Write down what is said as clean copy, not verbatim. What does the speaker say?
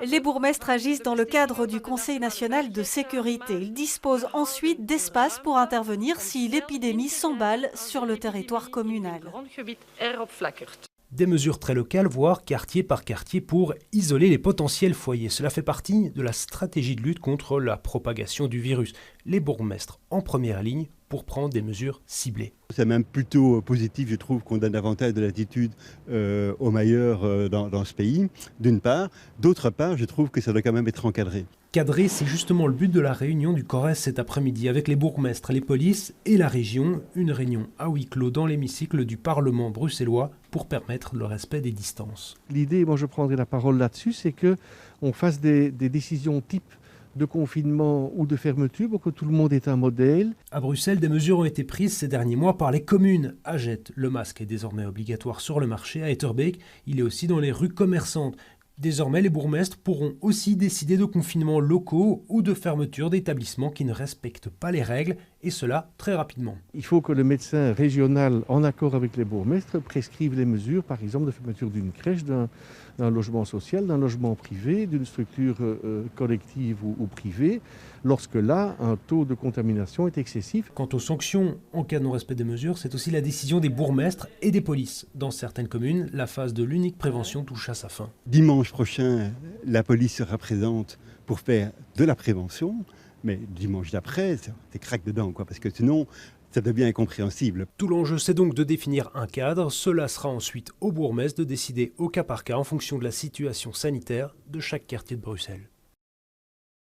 Les bourgmestres agissent dans le cadre du Conseil national de sécurité. Ils disposent ensuite d'espace pour intervenir si l'épidémie s'emballe sur le territoire communal. Des mesures très locales, voire quartier par quartier, pour isoler les potentiels foyers. Cela fait partie de la stratégie de lutte contre la propagation du virus. Les bourgmestres en première ligne pour prendre des mesures ciblées. C'est même plutôt positif, je trouve, qu'on donne davantage de latitude aux mailleurs dans ce pays, d'une part. D'autre part, je trouve que ça doit quand même être encadré. Cadré, c'est justement le but de la réunion du CORES cet après-midi avec les bourgmestres, les polices et la région. Une réunion à huis clos dans l'hémicycle du Parlement bruxellois pour permettre le respect des distances. L'idée, moi je prendrai la parole là-dessus, c'est qu'on fasse des décisions type de confinement ou de fermeture pour que tout le monde ait un modèle. À Bruxelles, des mesures ont été prises ces derniers mois par les communes. À Gette, le masque est désormais obligatoire sur le marché. À Etterbeek, il est aussi dans les rues commerçantes. Désormais, les bourgmestres pourront aussi décider de confinements locaux ou de fermeture d'établissements qui ne respectent pas les règles, et cela très rapidement. Il faut que le médecin régional, en accord avec les bourgmestres, prescrive les mesures, par exemple, de fermeture d'une crèche, d'un logement social, d'un logement privé, d'une structure collective ou privée, lorsque là, un taux de contamination est excessif. Quant aux sanctions en cas de non-respect des mesures, c'est aussi la décision des bourgmestres et des polices. Dans certaines communes, la phase de l'unique prévention touche à sa fin. Dimanche prochain, la police sera présente pour faire de la prévention, mais dimanche d'après, c'est craque dedans, parce que sinon, ça devient incompréhensible. Tout l'enjeu, c'est donc de définir un cadre. Cela sera ensuite au bourgmestre de décider au cas par cas en fonction de la situation sanitaire de chaque quartier de Bruxelles.